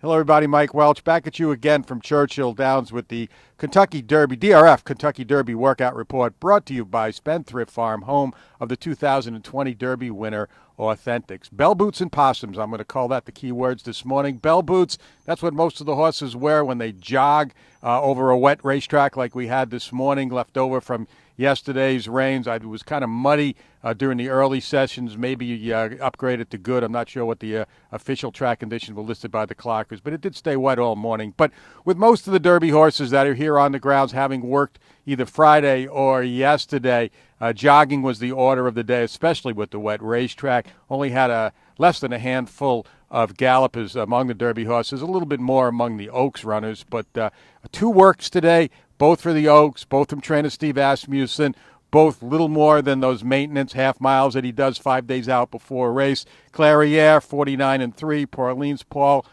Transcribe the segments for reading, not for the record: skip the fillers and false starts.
Hello, everybody. Mike Welsch back at you again from Churchill Downs with the Kentucky Derby, DRF Kentucky Derby Workout Report, brought to you by Spendthrift Farm, home of the 2020 Derby winner, Authentics. Bell boots and possums, I'm going to call that the key words this morning. Bell boots, that's what most of the horses wear when they jog over a wet racetrack like we had this morning, left over from yesterday's rains. It was kind of muddy during the early sessions, maybe upgraded to good. I'm not sure what the official track conditions were listed by the clockers, but it did stay wet all morning. But with most of the Derby horses that are here on the grounds, having worked either Friday or yesterday, jogging was the order of the day, especially with the wet racetrack. Only had less than a handful of gallopers among the Derby horses, a little bit more among the Oaks runners, but 2 works today, both for the Oaks, both from trainer Steve Asmussen, both little more than those maintenance half miles that he does 5 days out before a race. Clairiere, 49-3.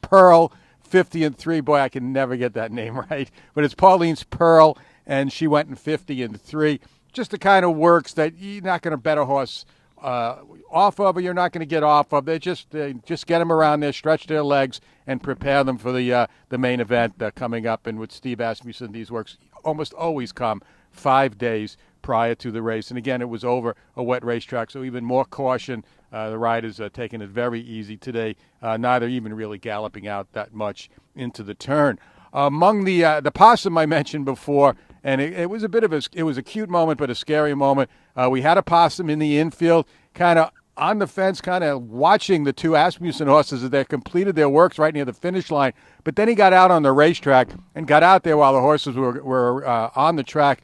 Pearl, 50-3. Boy, I can never get that name right. But it's Pauline's Pearl, and she went in 50-3. Just the kind of works that you're not going to bet a horse off of, or you're not going to get off of. They just get them around there, stretch their legs, and prepare them for the main event coming up. And with Steve Asmussen, these works almost always come 5 days prior to the race. And again, it was over a wet racetrack, so even more caution. The riders are taking it very easy today, neither even really galloping out that much into the turn. Among the possum I mentioned before, and it was a cute moment, but a scary moment. We had a possum in the infield, kind of on the fence, kind of watching the 2 Asmussen horses as they completed their works right near the finish line. But then he got out on the racetrack and got out there while the horses were on the track.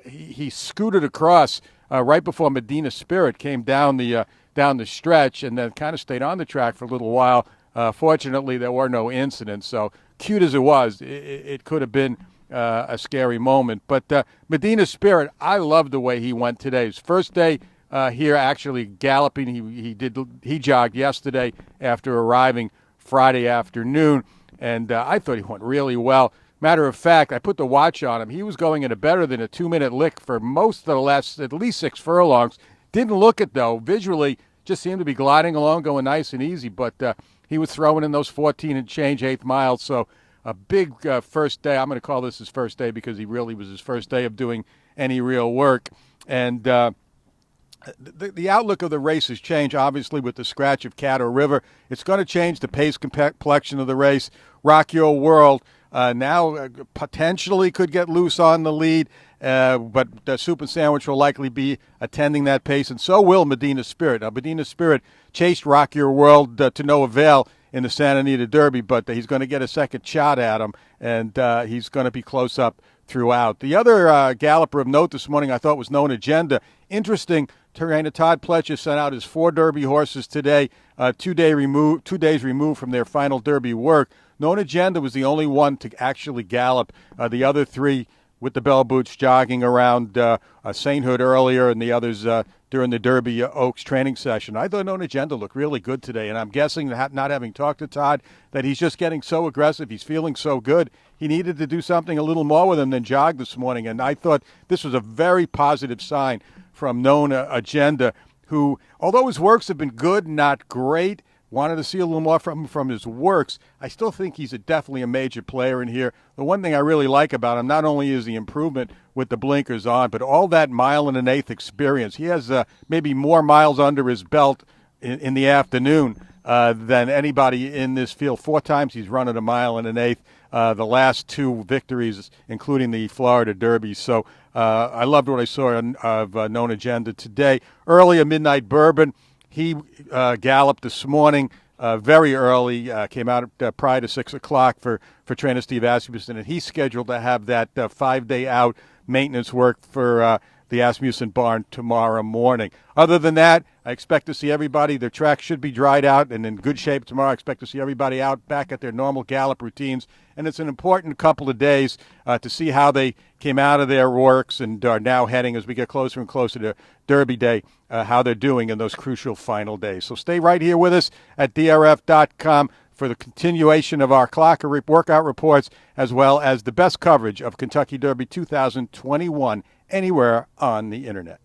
He scooted across right before Medina Spirit came down the stretch, and then kind of stayed on the track for a little while. Fortunately, there were no incidents. So cute as it was, it could have been a scary moment. But Medina Spirit, I love the way he went today. His first day here actually galloping. He jogged yesterday after arriving Friday afternoon, and I thought he went really well. Matter of fact, I put the watch on him. He was going at a better than a 2-minute lick for most of the last at least 6 furlongs. Didn't look it, though. Visually, just seemed to be gliding along, going nice and easy. But he was throwing in those 14 and change 8th miles. So a big first day. I'm going to call this his first day because he really was his first day of doing any real work. And the outlook of the race has changed, obviously, with the scratch of Caddo River. It's going to change the pace complexion of the race. Rock Your World now potentially could get loose on the lead, but Soup and Sandwich will likely be attending that pace, and so will Medina Spirit. Now, Medina Spirit chased Rock Your World to no avail in the Santa Anita Derby, but he's going to get a second shot at him, and he's going to be close up throughout. The other galloper of note this morning I thought was Known Agenda. Interesting, trainer Todd Pletcher sent out his 4 Derby horses today, 2 days removed from their final Derby work. Known Agenda was the only one to actually gallop. The other 3 with the bell boots jogging around Sainthood earlier, and the others during the Derby Oaks training session. I thought Known Agenda looked really good today, and I'm guessing, not having talked to Todd, that he's just getting so aggressive. He's feeling so good. He needed to do something a little more with him than jog this morning, and I thought this was a very positive sign from Known Agenda, who, although his works have been good, not great, wanted to see a little more from his works. I still think he's definitely a major player in here. The one thing I really like about him, not only is the improvement with the blinkers on, but all that 1 1/8 experience. He has maybe more miles under his belt in the afternoon than anybody in this field. 4 times he's run at 1 1/8. The last 2 victories, including the Florida Derby. So I loved what I saw of Known Agenda today. Early, a Midnight Bourbon. He galloped this morning very early, came out prior to 6 o'clock for trainer Steve Asmussen, and he's scheduled to have that 5-day out maintenance work for the Asmussen barn tomorrow morning. Other than that, I expect to see everybody. Their track should be dried out and in good shape tomorrow. I expect to see everybody out back at their normal gallop routines. And it's an important couple of days to see how they came out of their works and are now heading, as we get closer and closer to Derby Day, how they're doing in those crucial final days. So stay right here with us at DRF.com for the continuation of our clocker workout reports, as well as the best coverage of Kentucky Derby 2021 anywhere on the internet.